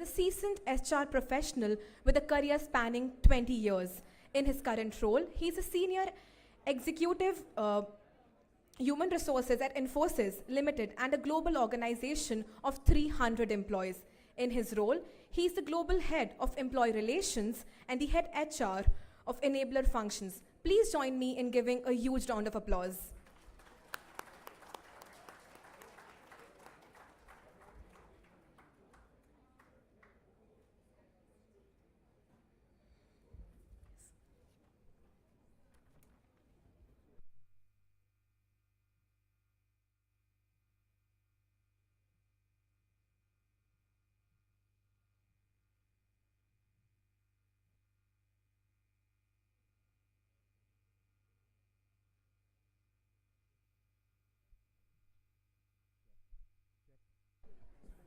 is a seasoned HR professional with a career spanning 20 years. In his current role, he is a senior executive human resources at Infosys Limited and a global organization of 300 employees. In his role, he is the global head of employee relations and the head HR of enabler functions. Please join me in giving a huge round of applause.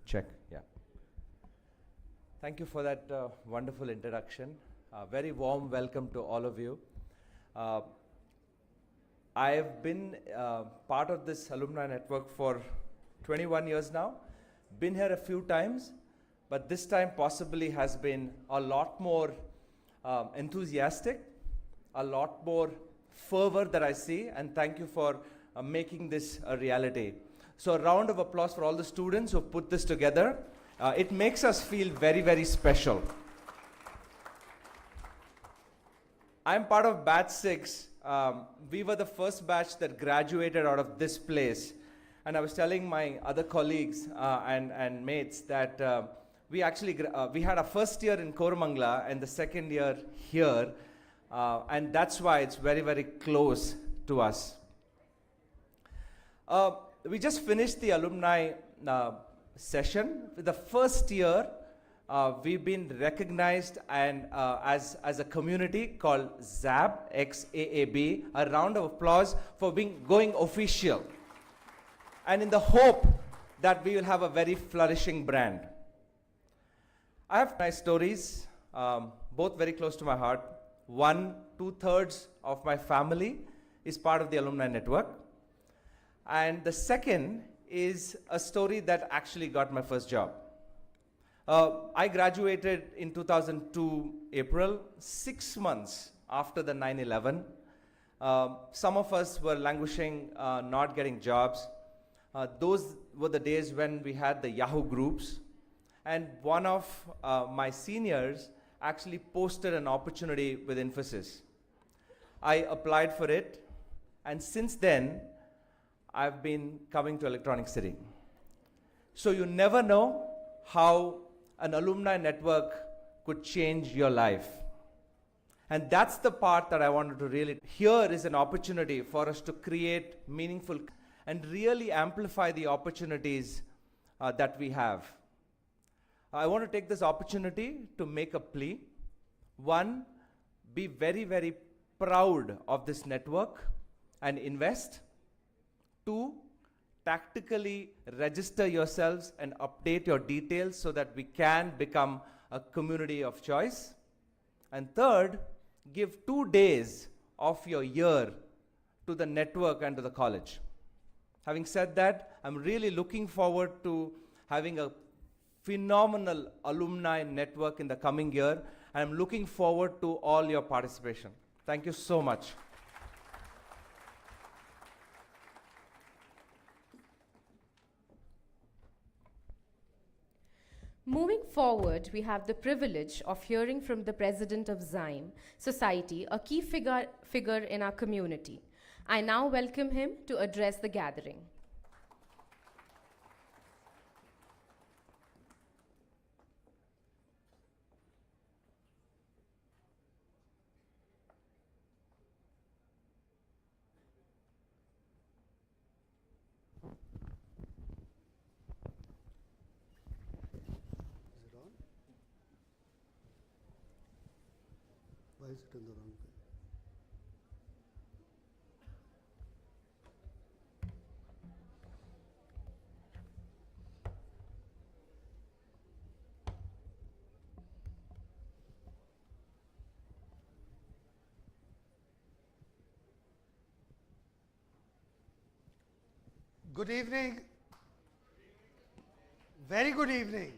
Check, yeah. Thank you for that wonderful introduction. Very warm welcome to all of you. I have been part of this alumni network for 21 years now. Been here a few times, but this time possibly has been a lot more enthusiastic, a lot more fervor that I see, and thank you for making this a reality. So a round of applause for all the students who put this together. It makes us feel very, very special. I'm part of batch 6. We were the first batch that graduated out of this place. And I was telling my other colleagues and mates that we had our first year in Koramangala and the second year here. And that's why it's very, very close to us. We just finished the alumni session. The first year, we've been recognized and as a community called XAB, X-A-A-B. A round of applause for going official. And in the hope that we will have a very flourishing brand. I have nice stories, both very close to my heart. One, 2/3 of my family is part of the alumni network. And the second is a story that actually got my first job. I graduated in 2002 April, 6 months after the 9/11. Some of us were languishing, not getting jobs. Those were the days when we had the Yahoo groups. And one of my seniors actually posted an opportunity with Infosys. I applied for it, and since then, I've been coming to Electronic City. So you never know how an alumni network could change your life. And that's the part that I wanted to really, here is an opportunity for us to create meaningful and really amplify the opportunities that we have. I want to take this opportunity to make a plea. One, be very, very proud of this network and invest. 2, tactically register yourselves and update your details so that we can become a community of choice. And 3rd, give 2 days of your year to the network and to the college. Having said that, I'm really looking forward to having a phenomenal alumni network in the coming year. And I'm looking forward to all your participation. Thank you so much. Moving forward, we have the privilege of hearing from the president of XIME Society, a key figure in our community. I now welcome him to address the gathering. Why is it in the wrong way? Good evening. Very good evening.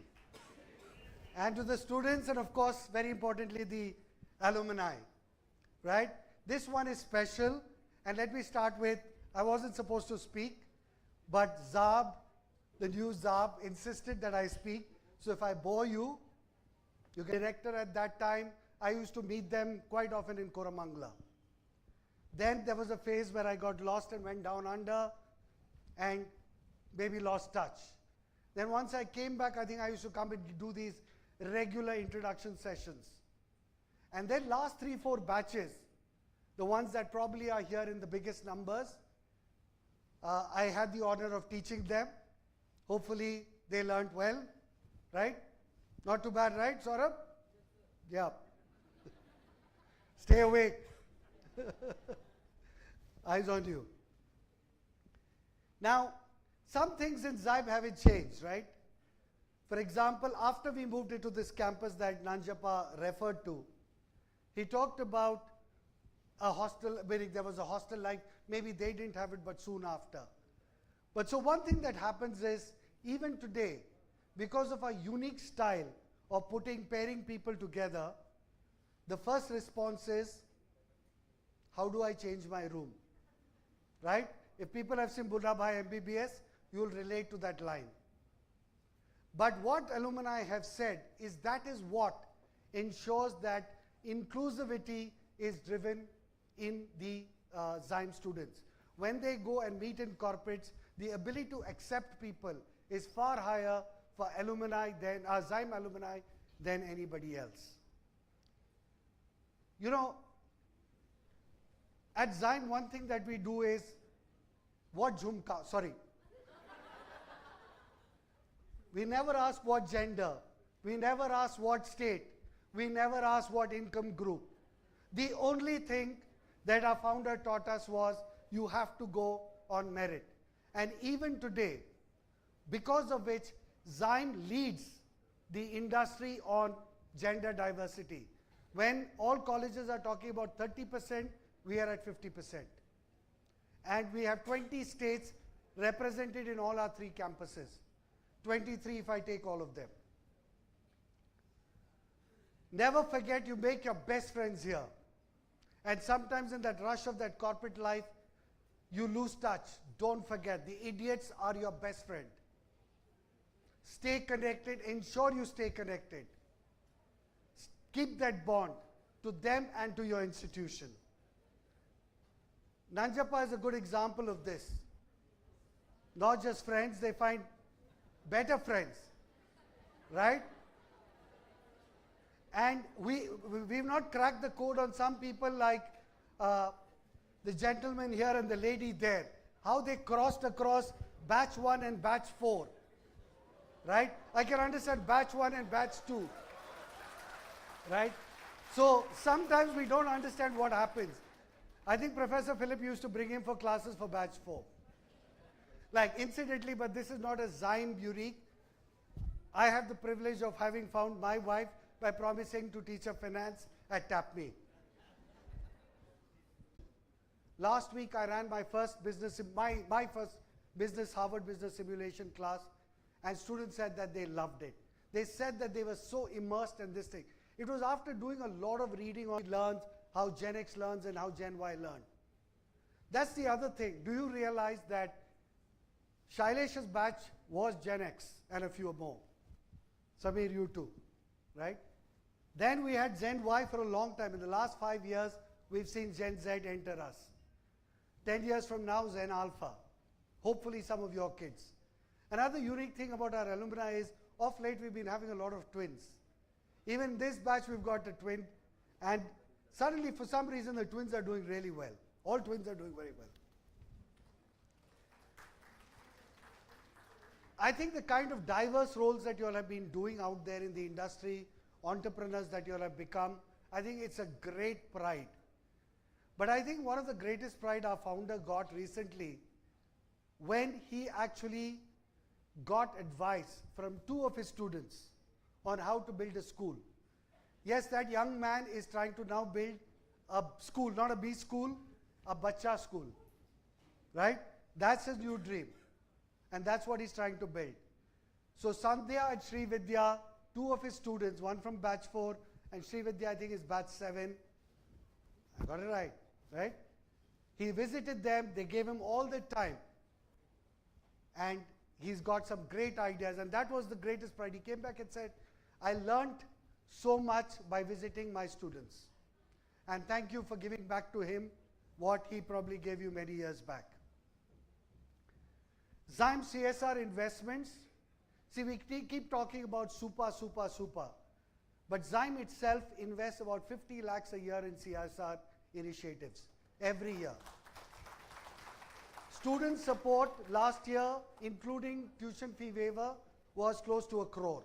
and to the students, and of course, very importantly, the alumni, right? This one is special, and let me start with, I wasn't supposed to speak, but Zab, the new Zab, insisted that I speak. So if I bore you, you get director at that time. I used to meet them quite often in Koramangala. Then there was a phase where I got lost and went down under and maybe lost touch. Then once I came back, I think I used to come and do these regular introduction sessions. And then last 3-4 batches, the ones that probably are here in the biggest numbers, I had the honor of teaching them. Hopefully they learned well, right? Not too bad, right, Saurabh? Yeah. Stay awake. Eyes on you. Now, some things in XIME haven't changed, right? For example, after we moved into this campus that Nanjappa referred to, he talked about a hostel, meaning there was a hostel life. Maybe they didn't have it, but soon after. But so one thing that happens is, even today, because of our unique style of pairing people together, the first response is, how do I change my room? Right? If people have seen Buddha Bhai MBBS, you will relate to that line. But what alumni have said is that is what ensures that inclusivity is driven in the XIME students. When they go and meet in corporates, the ability to accept people is far higher for alumni than XIME alumni than anybody else. You know, at XIME, one thing that we do is what jhumka, sorry. We never ask what gender. We never ask what state. We never ask what income group. The only thing that our founder taught us was you have to go on merit. And even today, because of which XIME leads the industry on gender diversity. When all colleges are talking about 30%, we are at 50%. And we have 20 states represented in all our 3 campuses. 23 if I take all of them. Never forget, you make your best friends here. And sometimes in that rush of that corporate life, you lose touch. Don't forget, the idiots are your best friend. Stay connected, ensure you stay connected. Keep that bond to them and to your institution. Nanjappa is a good example of this. Not just friends, they find better friends, right? And we've not cracked the code on some people like the gentleman here and the lady there. How they crossed across batch 1 and batch 4, right? I can understand batch 1 and batch 2, right? So sometimes we don't understand what happens. I think Professor Philip used to bring him for classes for batch 4. Like incidentally, but this is not a XIME unique. I have the privilege of having found my wife by promising to teach her finance at TAPME. Last week I ran my first business, my first business, Harvard Business Simulation class, and students said that they loved it. They said that they were so immersed in this thing. It was after doing a lot of reading on learns, how Gen X learns and how Gen Y learn. That's the other thing. Do you realize that Shailesh's batch was Gen X and a few more? Samir, you too, right? Then we had Gen Y for a long time. In the last 5 years, we've seen Gen Z enter us. 10 years from now, Gen Alpha. Hopefully some of your kids. Another unique thing about our alumni is, of late we've been having a lot of twins. Even this batch we've got a twin, and suddenly for some reason the twins are doing really well. All twins are doing very well. I think the kind of diverse roles that you all have been doing out there in the industry, entrepreneurs that you all have become, I think it's a great pride. But I think one of the greatest pride our founder got recently, when he actually got advice from 2 of his students on how to build a school. Yes, that young man is trying to now build a school, not a B school, a Bacha school, right? That's his new dream. And that's what he's trying to build. So Sandhya and Sri Vidya, two of his students, one from batch 4 and Srividya, I think, is batch 7. I got it right, right? He visited them, they gave him all the time. And he's got some great ideas, and that was the greatest pride. He came back and said, I learned so much by visiting my students. And thank you for giving back to him what he probably gave you many years back. XIME CSR investments. See, we keep talking about super. But XIME itself invests about 50 lakhs a year in CSR initiatives every year. Student support last year, including tuition fee waiver, was close to 1 crore.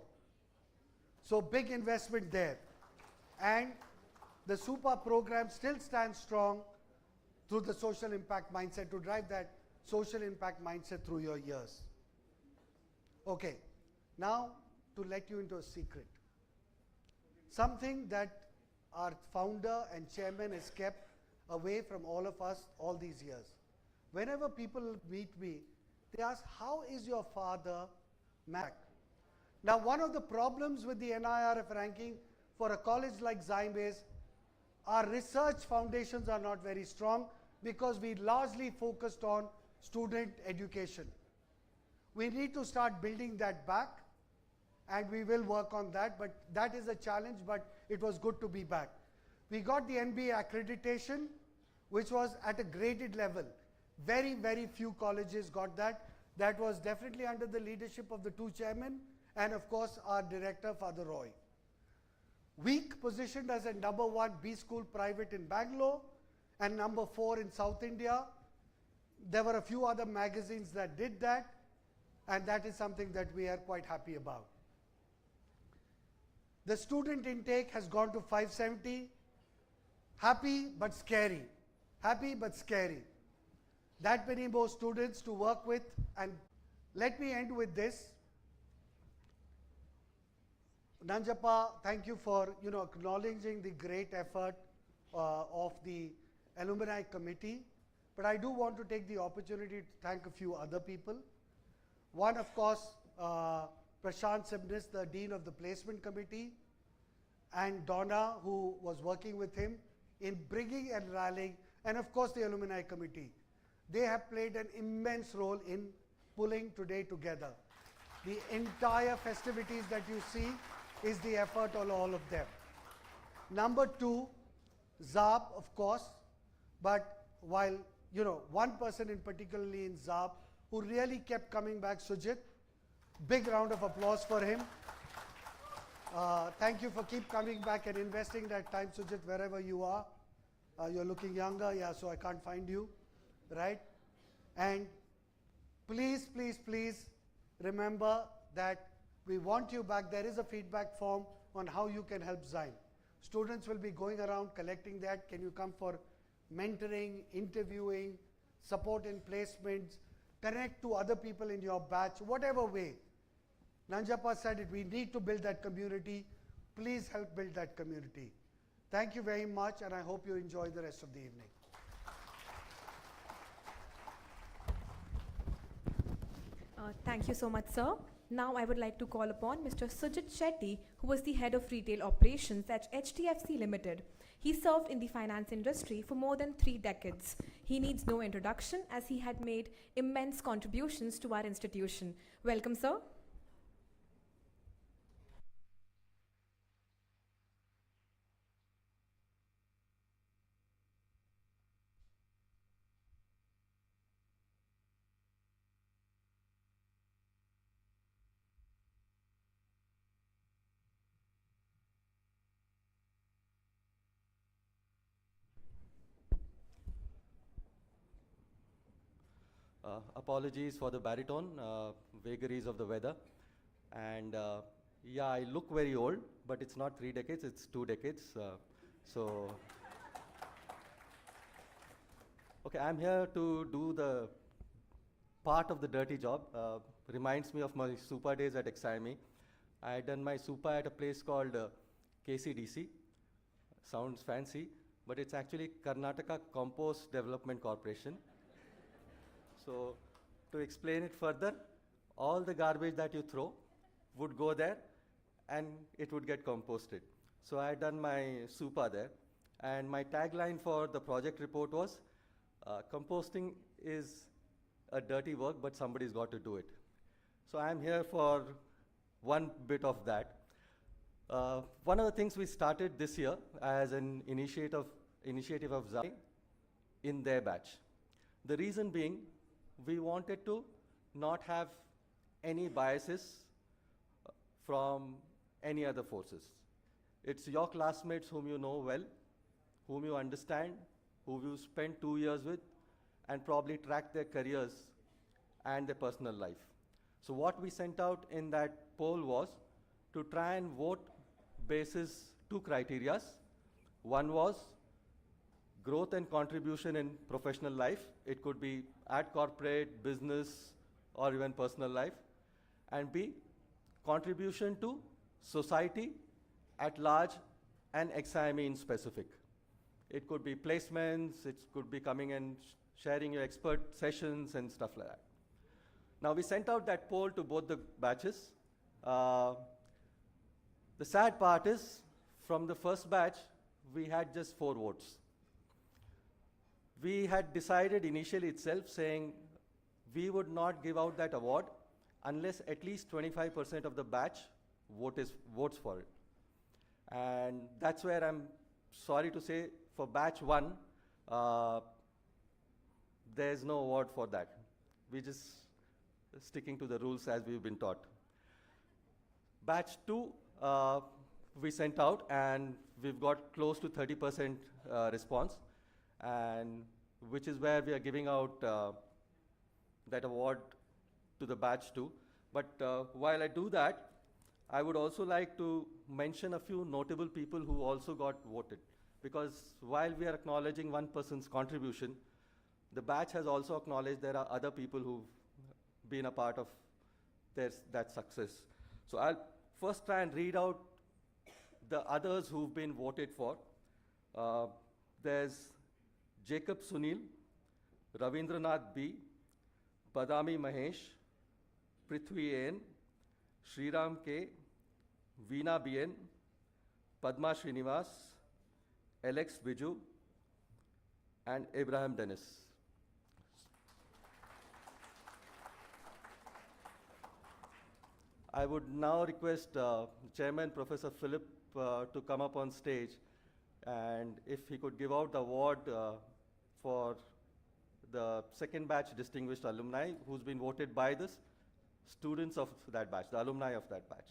So big investment there. And the super program still stands strong through the social impact mindset, to drive that social impact mindset through your years. Okay, now to let you into a secret. Something that our founder and chairman has kept away from all of us all these years. Whenever people meet me, they ask, how is your father Mac? Now, one of the problems with the NIRF ranking for a college like XIME is our research foundations are not very strong because we largely focused on student education. We need to start building that back, and we will work on that, but that is a challenge, but it was good to be back. We got the NBA accreditation, which was at a graded level. Very, very few colleges got that. That was definitely under the leadership of the two chairmen and of course our director, Father Roy. Week positioned as a #1 B school private in Bangalore and #4 in South India. There were a few other magazines that did that, and that is something that we are quite happy about. The student intake has gone to 570. Happy but scary. Happy but scary. That many more students to work with. And let me end with this. Nanjappa, thank you for acknowledging the great effort of the alumni committee. But I do want to take the opportunity to thank a few other people. One, of course, Prashant Sibnis, the Dean of the Placement Committee, and Donna, who was working with him in bringing and rallying, and of course the Alumni Committee. They have played an immense role in pulling today together. The entire festivities that you see is the effort of all of them. #2, ZAB, of course, but while, one person in particularly in ZAB who really kept coming back, Sujit, big round of applause for him. Thank you for keep coming back and investing that time, Sujit, wherever you are. You're looking younger, yeah, so I can't find you, right? And please, please, please remember that we want you back. There is a feedback form on how you can help XIME. Students will be going around collecting that. Can you come for mentoring, interviewing, support in placements, connect to other people in your batch, whatever way. Nanjappa said it, we need to build that community. Please help build that community. Thank you very much, and I hope you enjoy the rest of the evening. Thank you so much, sir. Now I would like to call upon Mr. Sujit Shetty, who was the head of retail operations at HDFC Limited. He served in the finance industry for more than 3 decades. He needs no introduction as he had made immense contributions to our institution. Welcome, sir. Apologies for the baritone, vagaries of the weather. And yeah, I look very old, but it's not 3 decades, it's 2 decades. Okay, I'm here to do the part of the dirty job. Reminds me of my super days at XIME. I had done my super at a place called KCDC. Sounds fancy, but it's actually Karnataka Compost Development Corporation. So, to explain it further, all the garbage that you throw would go there, and it would get composted. So I had done my super there, and my tagline for the project report was, composting is a dirty work, but somebody's got to do it. So I'm here for one bit of that. One of the things we started this year as an initiative of XIME in their batch. The reason being, we wanted to not have any biases from any other forces. It's your classmates whom you know well, whom you understand, who you spent 2 years with, and probably track their careers and their personal life. So what we sent out in that poll was to try and vote basis 2 criterias. One was growth and contribution in professional life. It could be at corporate, business, or even personal life. And B, contribution to society at large and XIME in specific. It could be placements, it could be coming and sharing your expert sessions and stuff like that. Now we sent out that poll to both the batches. The sad part is, from the first batch, we had just 4 votes. We had decided initially itself saying we would not give out that award unless at least 25% of the batch votes for it. And that's where I'm sorry to say, for batch 1, there's no award for that. We're just sticking to the rules as we've been taught. Batch 2, we sent out, and we've got close to 30% response, and which is where we are giving out that award to the batch 2. But while I do that, I would also like to mention a few notable people who also got voted. Because while we are acknowledging one person's contribution, the batch has also acknowledged there are other people who've been a part of that success. So I'll first try and read out the others who've been voted for. There's Jacob Sunil, Ravindranath B, Badami Mahesh, Prithvi N, Sriram K, Veena BN, Padma Srinivas, Alex Biju, and Abraham Dennis. I would now request Chairman Professor Philip to come up on stage, and if he could give out the award for the second batch distinguished alumni who's been voted by the students of that batch, the alumni of that batch.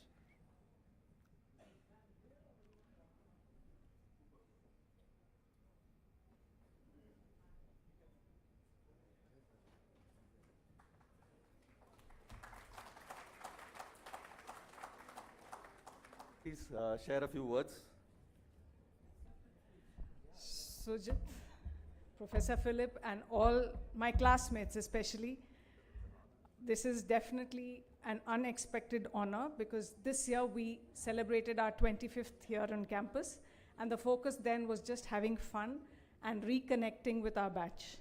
Please share a few words. Sujit, Professor Philip, and all my classmates especially, this is definitely an unexpected honor, because this year we celebrated our 25th year on campus, and the focus then was just having fun and reconnecting with our batch.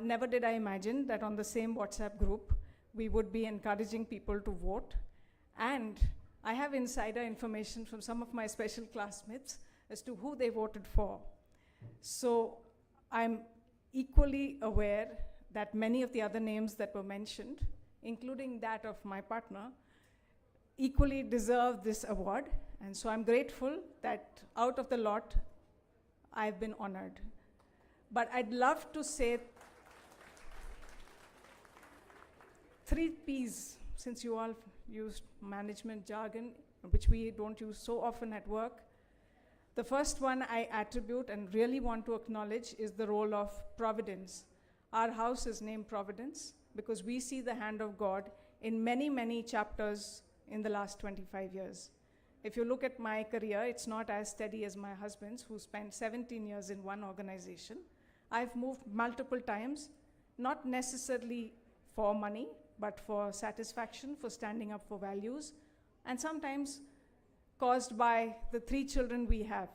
Never did I imagine that on the same WhatsApp group we would be encouraging people to vote, and I have insider information from some of my special classmates as to who they voted for. So I'm equally aware that many of the other names that were mentioned, including that of my partner, equally deserve this award. And so I'm grateful that out of the lot, I've been honored. But I'd love to say 3 Ps, since you all used management jargon, which we don't use so often at work. The first one I attribute and really want to acknowledge is the role of Providence. Our house is named Providence because we see the hand of God in many, many chapters in the last 25 years. If you look at my career, it's not as steady as my husband's, who spent 17 years in one organization. I've moved multiple times, not necessarily for money, but for satisfaction, for standing up for values, and sometimes caused by the 3 children we have.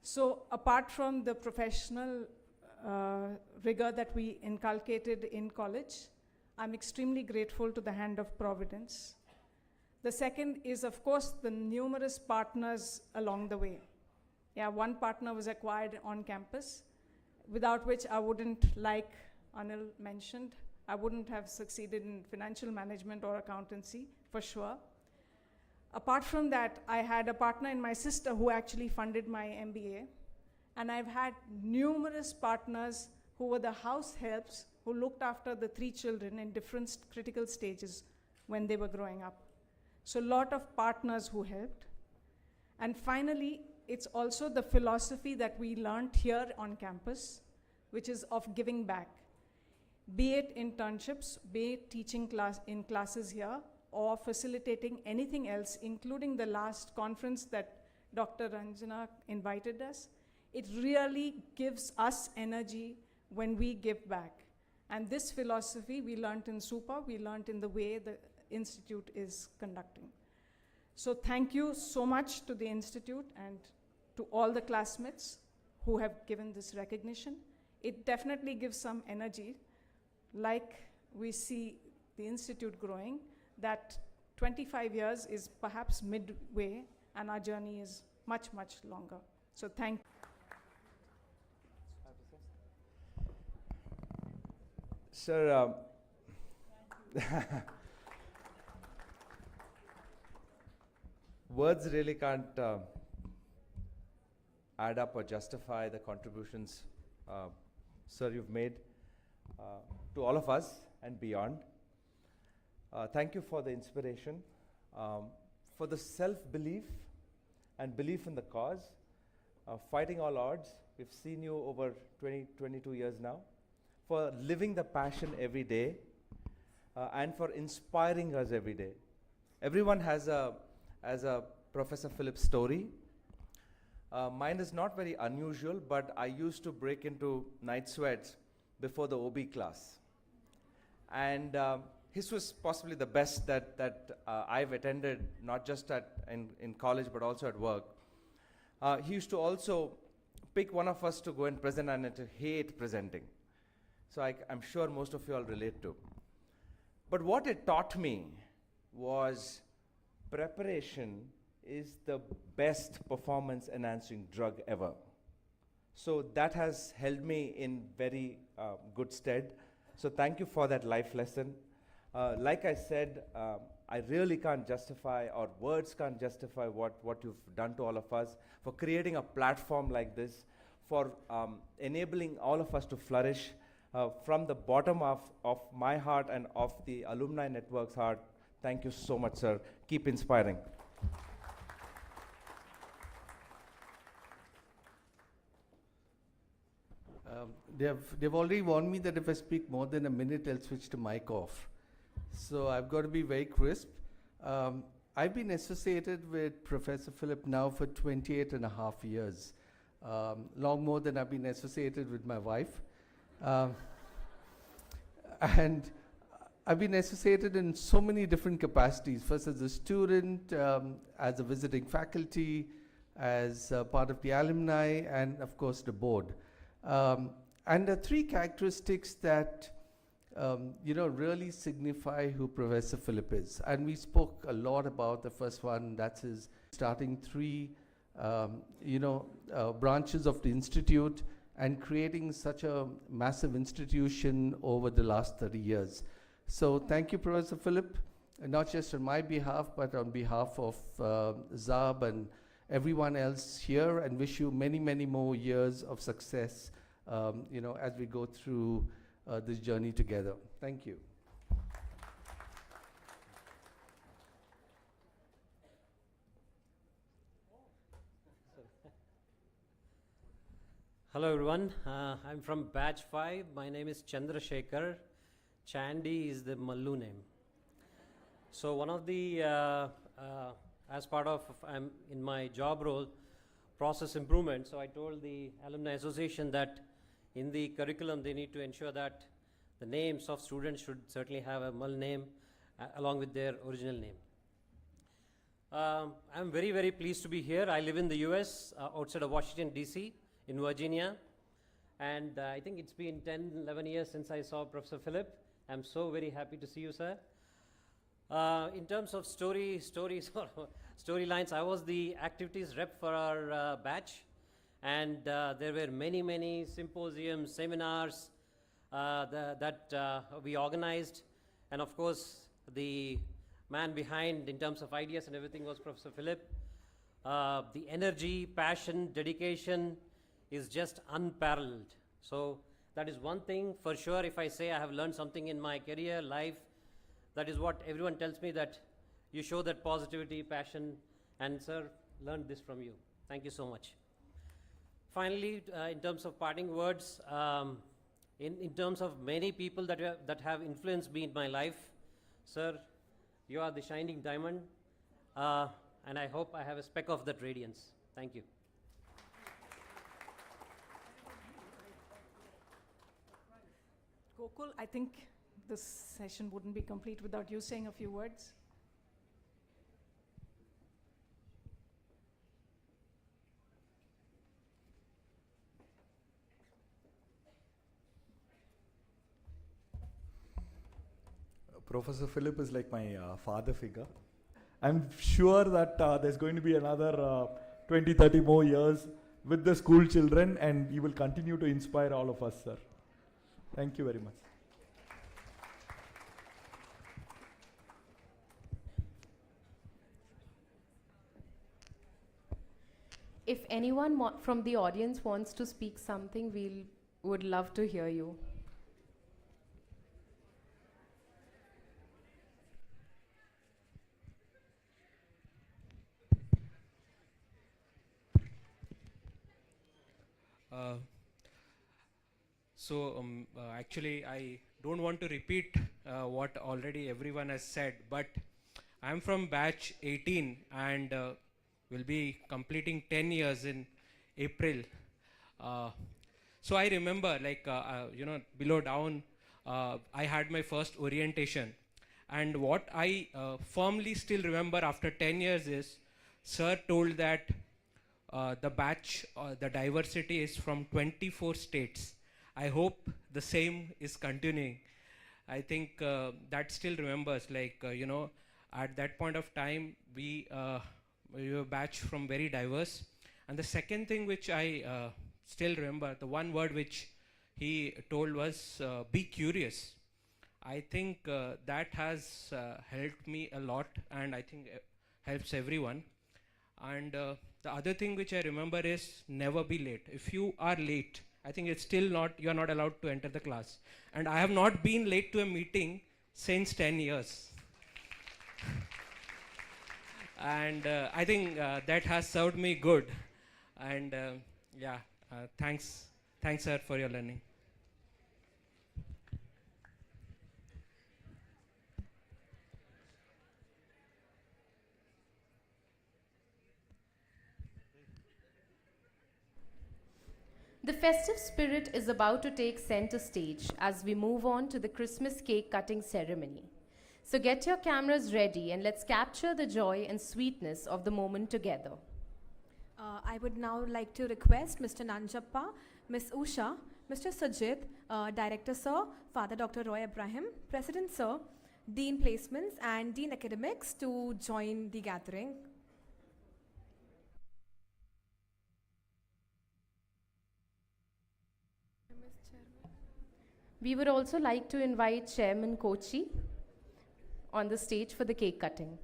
So apart from the professional rigor that we inculcated in college, I'm extremely grateful to the hand of Providence. The second is, of course, the numerous partners along the way. Yeah, one partner was acquired on campus, without which I wouldn't, like Anil mentioned, I wouldn't have succeeded in financial management or accountancy, for sure. Apart from that, I had a partner in my sister who actually funded my MBA. And I've had numerous partners who were the house helps who looked after the 3 children in different critical stages when they were growing up. So a lot of partners who helped. And finally, it's also the philosophy that we learned here on campus, which is of giving back. Be it internships, be it teaching in classes here, or facilitating anything else, including the last conference that Dr. Ranjana invited us. It really gives us energy when we give back. And this philosophy we learned in SUPA, we learned in the way the Institute is conducting. So thank you so much to the Institute and to all the classmates who have given this recognition. It definitely gives some energy, like we see the Institute growing, that 25 years is perhaps midway and our journey is much, much longer. So thank you. Sir, words really can't add up or justify the contributions, sir, you've made to all of us and beyond. Thank you for the inspiration, for the self-belief and belief in the cause, fighting all odds. We've seen you over 22 years now, for living the passion every day, and for inspiring us every day. Everyone has a Professor Philip story. Mine is not very unusual, but I used to break into night sweats before the OB class. And his was possibly the best that I've attended, not just in college, but also at work. He used to also pick one of us to go and present, and to hate presenting. So I'm sure most of you all relate to. But what it taught me was preparation is the best performance enhancing drug ever. So that has held me in very good stead. So thank you for that life lesson. Like I said, I really can't justify, or words can't justify what you've done to all of us, for creating a platform like this, for enabling all of us to flourish. From the bottom of my heart and of the Alumni Network's heart, thank you so much, sir. Keep inspiring. They've already warned me that if I speak more than a minute, I'll switch the mic off. So I've got to be very crisp. I've been associated with Professor Philip now for 28 and a half years, long more than I've been associated with my wife. And I've been associated in so many different capacities, first as a student, as a visiting faculty, as part of the alumni, and of course the board. And the 3 characteristics that really signify who Professor Philip is. And we spoke a lot about the first one, that's his starting 3 branches of the Institute, and creating such a massive institution over the last 30 years. So thank you, Professor Philip, not just on my behalf, but on behalf of Zab and everyone else here, and wish you many, many more years of success, as we go through this journey together. Thank you. Hello everyone, I'm from batch 5. My name is Chandrasekhar. Chandy is the Mallu name. So one of the, as part of, I'm in my job role, process improvement, so I told the Alumni Association that in the curriculum they need to ensure that the names of students should certainly have a Mal name along with their original name. I'm very, very pleased to be here. I live in the US, outside of Washington, DC. In Virginia, and I think it's been 10, 11 years since I saw Professor Philip. I'm so very happy to see you, sir. In terms of stories or storylines, I was the activities rep for our batch, and there were many symposiums, seminars that we organized, and of course the man behind in terms of ideas and everything was Professor Philip. The energy, passion, dedication is just unparalleled. So that is one thing for sure. If I say I have learned something in my career, life, that is what everyone tells me, that you show that positivity, passion, and sir, learned this from you. Thank you so much. Finally, in terms of parting words, in terms of many people that have influenced me in my life, sir, you are the shining diamond, and I hope I have a speck of that radiance. Thank you. Gokul, I think this session wouldn't be complete without you saying a few words. Professor Philip is like my father figure. I'm sure that there's going to be another 20, 30 more years with the school children, and he will continue to inspire all of us, sir. Thank you very much. If anyone from the audience wants to speak something, would love to hear you. Actually, I don't want to repeat what already everyone has said, but I'm from batch 18 and will be completing 10 years in April. So I remember, below down, I had my first orientation. And what I firmly still remember after 10 years is, sir told that the batch, the diversity is from 24 states. I hope the same is continuing. I think that still remembers, at that point of time, we were a batch from very diverse. And the second thing which I still remember, the one word which he told was, be curious. I think that has helped me a lot, and I think helps everyone. And the other thing which I remember is never be late. If you are late, I think it's still not, you're not allowed to enter the class. And I have not been late to a meeting since 10 years. And I think that has served me good. And thanks sir for your learning. The festive spirit is about to take center stage as we move on to the Christmas cake cutting ceremony. So get your cameras ready and let's capture the joy and sweetness of the moment together. I would now like to request Mr. Nanjappa, Ms. Usha, Mr. Sujit, Director Sir, Father Dr. Roy Abraham, President Sir, Dean Placements and Dean Academics to join the gathering. We would also like to invite Chairman Kochi on the stage for the cake cutting.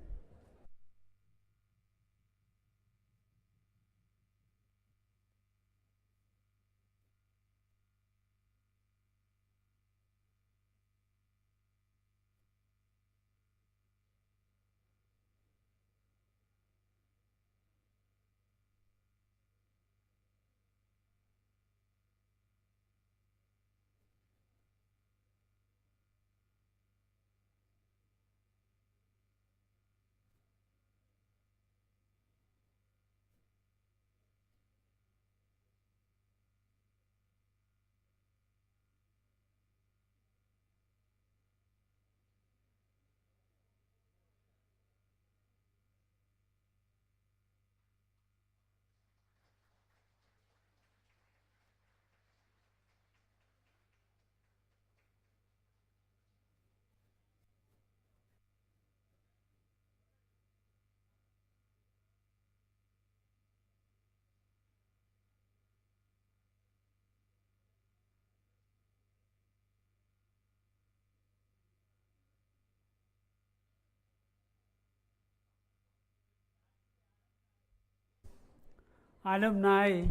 alumni,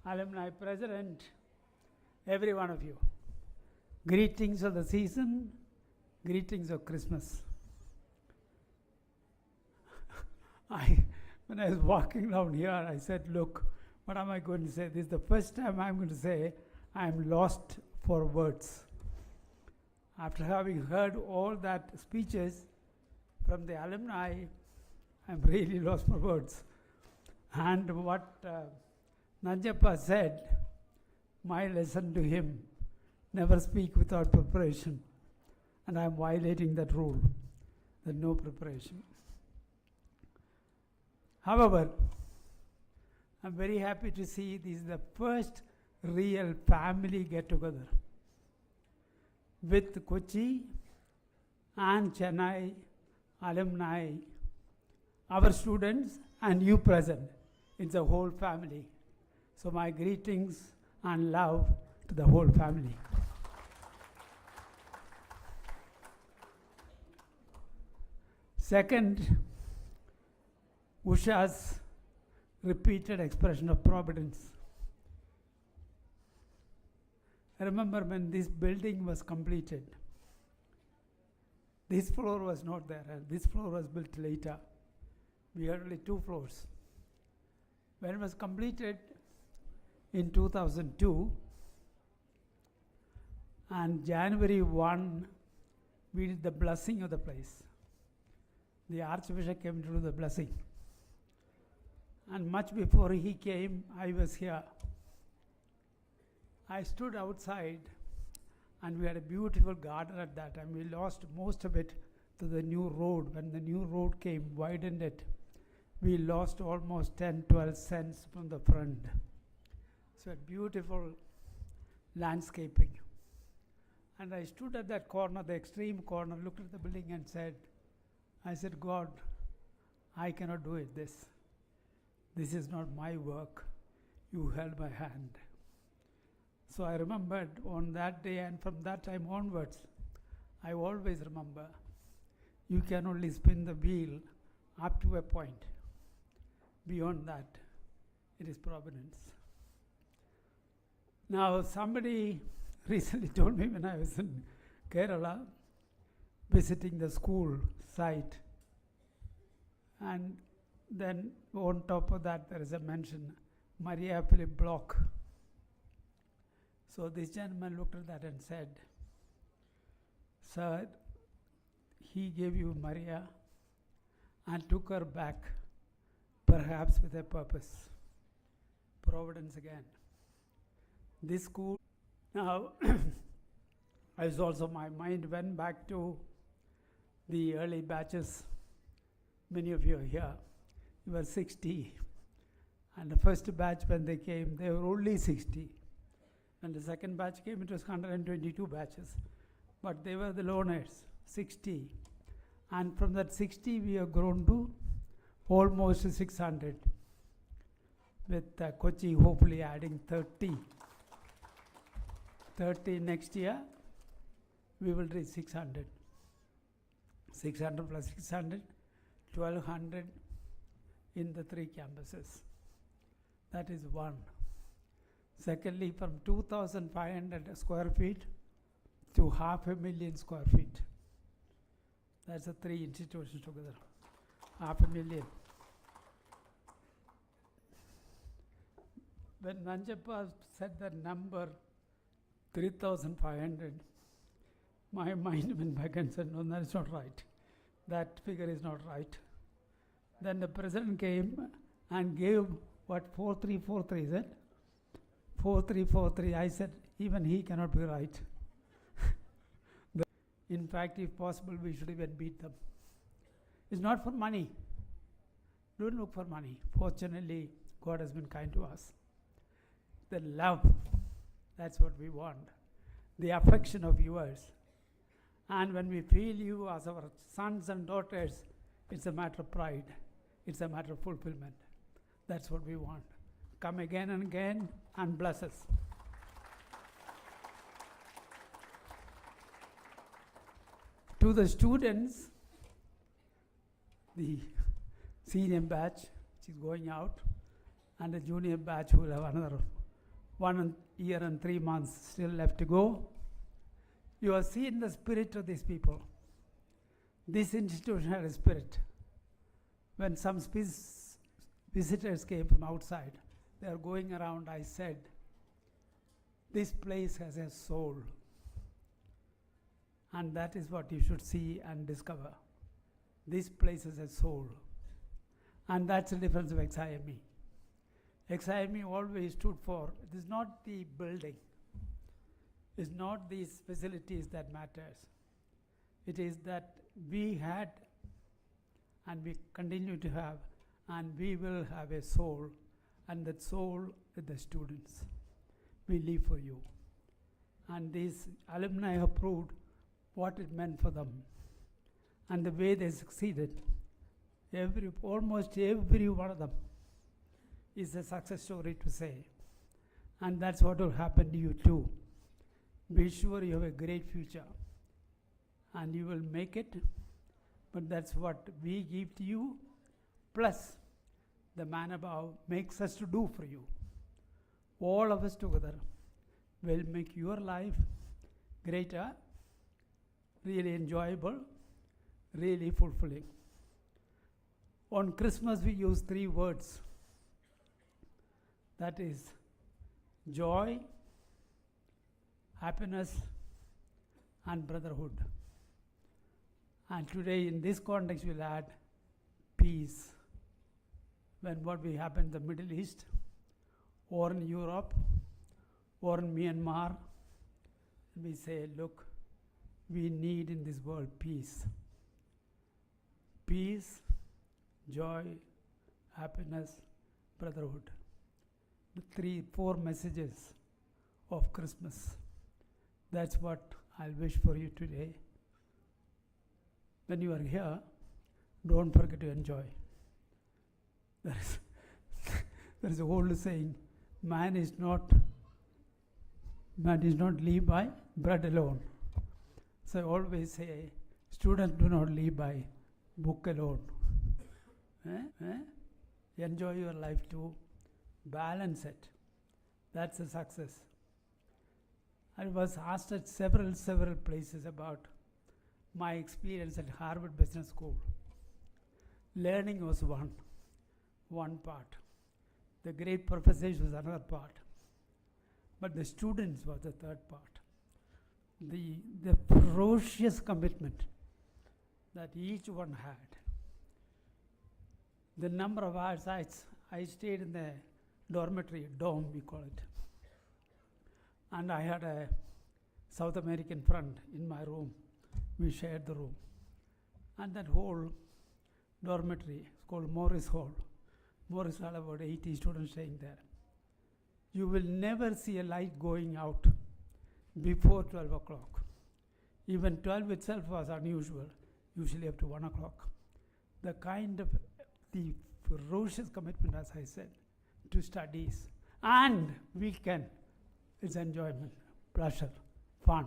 alumni president, every one of you. Greetings of the season, greetings of Christmas. When I was walking down here, I said, look, what am I going to say? This is the first time I'm going to say I am lost for words. After having heard all that speeches from the alumni, I'm really lost for words. And what Nanjappa said, my lesson to him, never speak without preparation. And I'm violating that rule, that no preparation. However, I'm very happy to see this is the first real family get-together with Kochi and Chennai alumni, our students and you present. It's a whole family. So my greetings and love to the whole family. Second, Usha's repeated expression of providence. I remember when this building was completed, this floor was not there. This floor was built later. We had only 2 floors. When it was completed in 2002, and January 1, we did the blessing of the place. The Archbishop came to do the blessing. And much before he came, I was here. I stood outside, and we had a beautiful garden at that time. We lost most of it to the new road. When the new road came, widened it, we lost almost 10, 12 cents from the front. So a beautiful landscaping. And I stood at that corner, the extreme corner, looked at the building and said, God, I cannot do it this. This is not my work. You held my hand. So I remembered on that day, and from that time onwards, I always remember, you can only spin the wheel up to a point. Beyond that, it is providence. Now, somebody recently told me when I was in Kerala, visiting the school site, and then on top of that there is a mention, Maria Philip Block. So this gentleman looked at that and said, sir, he gave you Maria and took her back, perhaps with a purpose. Providence again. This school, now, my mind went back to the early batches. Many of you are here. You were 60. And the first batch, when they came, they were only 60. When the second batch came, it was 122 batches. But they were the loners, 60. And from that 60, we have grown to almost 600. With Kochi hopefully adding 30. 30 next year, we will reach 600. 600 plus 600, 1200 in the 3 campuses. That is one. Secondly, from 2,500 square feet to 500,000 square feet. That's the 3 institutions together. 500,000. When Nanjappa said that number, 3,500, my mind went back and said, no, that's not right. That figure is not right. Then the president came and gave, what, 4343, is it? 4343. I said, even he cannot be right. In fact, if possible, we should even beat them. It's not for money. Don't look for money. Fortunately, God has been kind to us. The love, that's what we want. The affection of yours. And when we feel you as our sons and daughters, it's a matter of pride. It's a matter of fulfillment. That's what we want. Come again and again and bless us. To the students, the senior batch, which is going out, and the junior batch will have another 1 year and 3 months still left to go. You have seen the spirit of these people. This institution had a spirit. When some visitors came from outside, they are going around, I said, this place has a soul. And that is what you should see and discover. This place has a soul. And that's the difference of XIME. XIME always stood for, it is not the building, it's not these facilities that matters. It is that we had and we continue to have and we will have a soul, and that soul is the students. We live for you. And these alumni have proved what it meant for them and the way they succeeded. Almost every one of them is a success story to say. And that's what will happen to you too. Be sure you have a great future and you will make it, but that's what we give to you, plus the man above makes us to do for you. All of us together will make your life greater, really enjoyable, really fulfilling. On Christmas we use 3 words. That is joy, happiness, and brotherhood. And today in this context we'll add peace. When what will happen in the Middle East, or in Europe, or in Myanmar, we say, look, we need in this world peace. Peace, joy, happiness, brotherhood. The 4 messages of Christmas. That's what I'll wish for you today. When you are here, don't forget to enjoy. There is a old saying, man is not live by bread alone. So I always say, students do not live by book alone. Enjoy your life too. Balance it. That's a success. I was asked at several places about my experience at Harvard Business School. Learning was one part. The great professors was another part. But the students was the third part. The ferocious commitment that each one had. The number of hours I stayed in the dormitory, dome we call it. And I had a South American friend in my room. We shared the room. And that whole dormitory is called Morris Hall. Morris Hall, about 80 students staying there. You will never see a light going out before 12 o'clock. Even 12 itself was unusual, usually up to 1 o'clock. The ferocious commitment, as I said, to studies and weekend is enjoyment, pleasure, fun.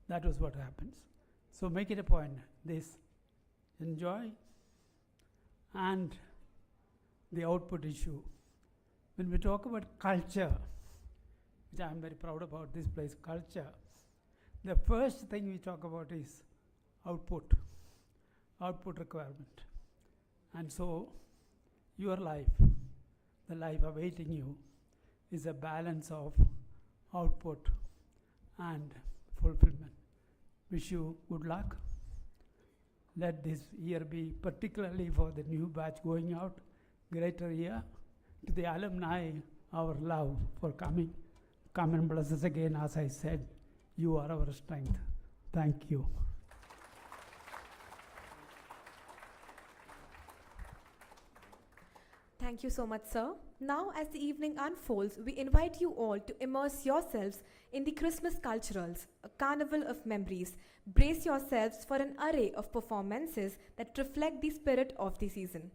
That was what happens. So make it a point, this enjoy and the output issue. When we talk about culture, which I'm very proud about this place, culture, the first thing we talk about is output requirement. And so your life, the life awaiting you, is a balance of output and fulfillment. Wish you good luck. Let this year be, particularly for the new batch going out, greater year. To the alumni, our love for coming. Come and bless us again. As I said, you are our strength. Thank you. Thank you so much, sir. Now, as the evening unfolds, we invite you all to immerse yourselves in the Christmas culturals, a carnival of memories. Brace yourselves for an array of performances that reflect the spirit of the season.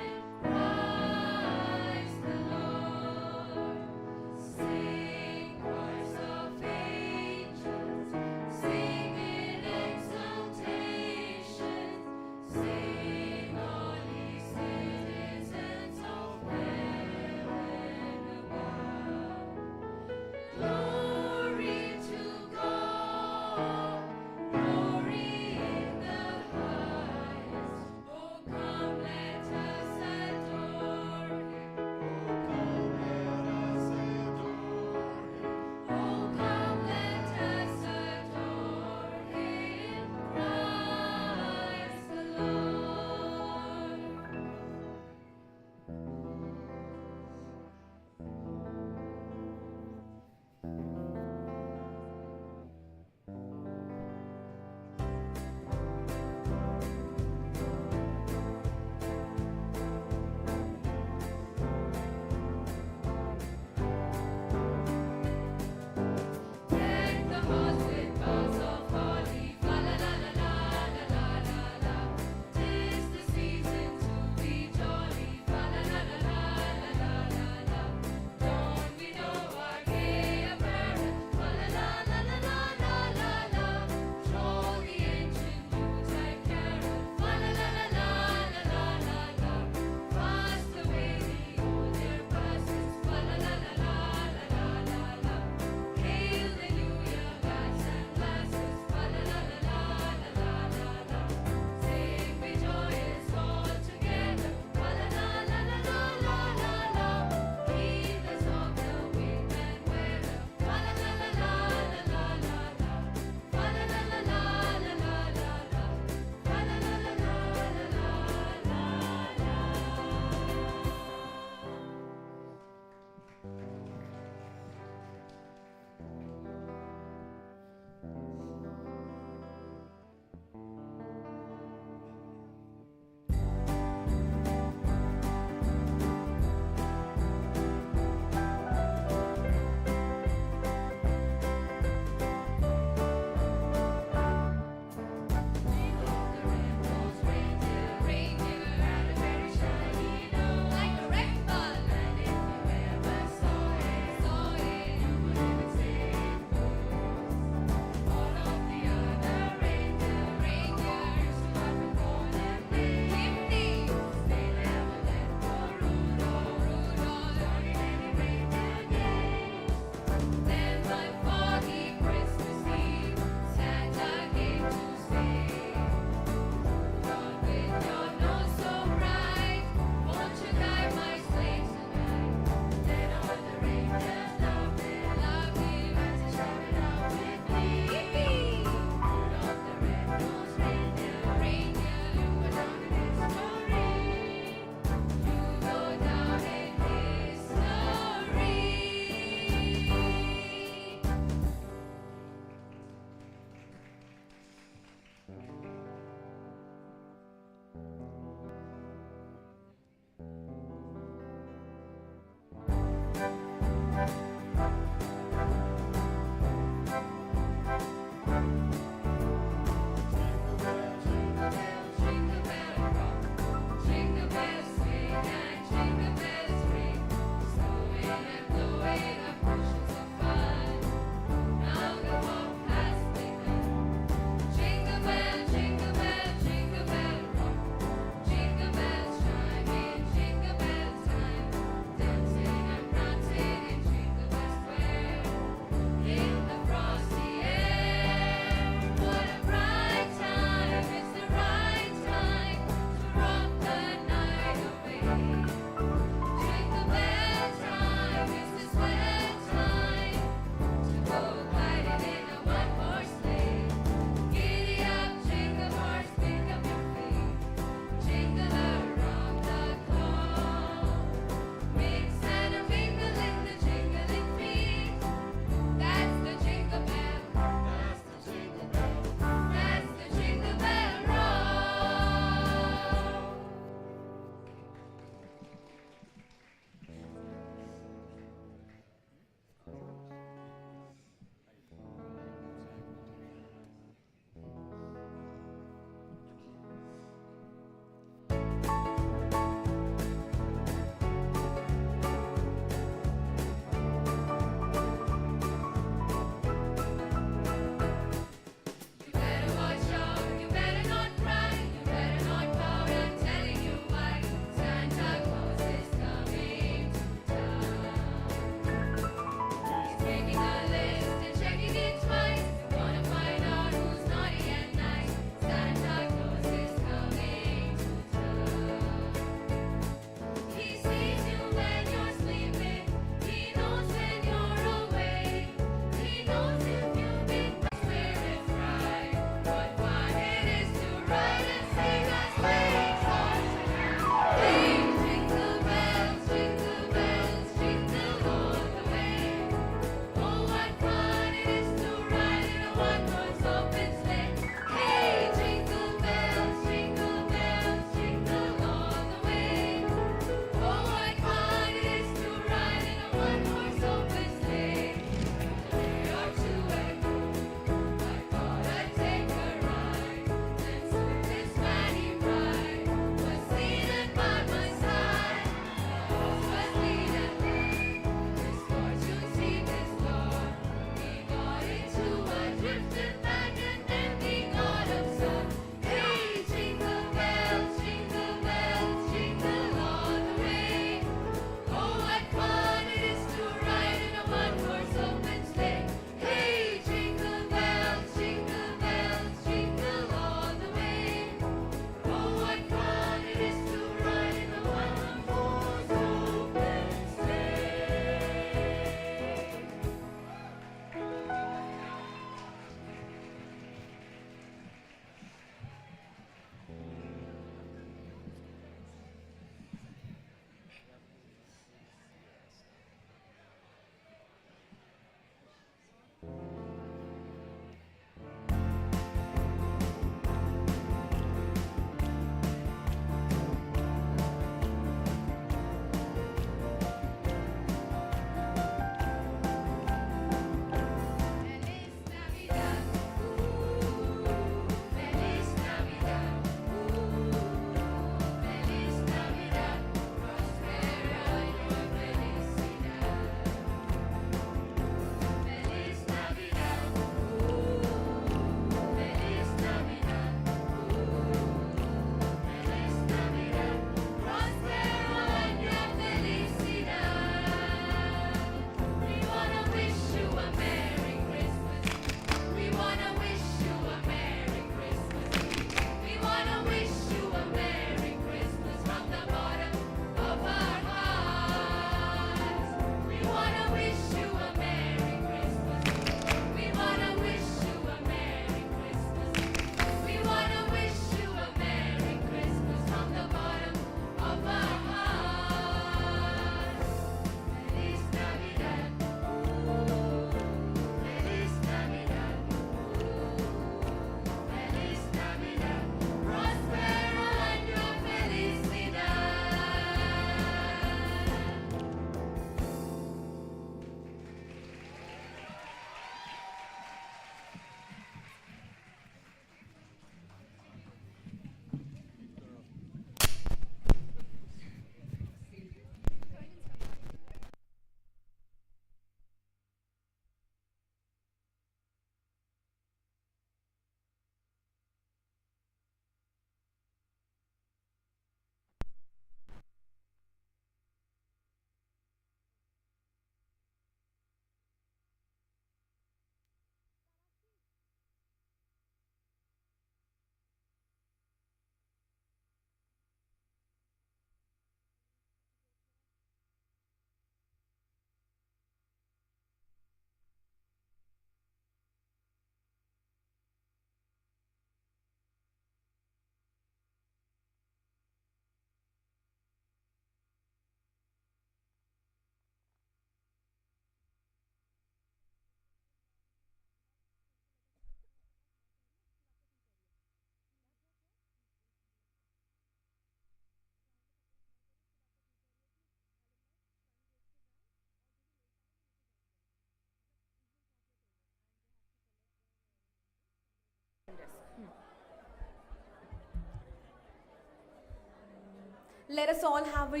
Let us all have a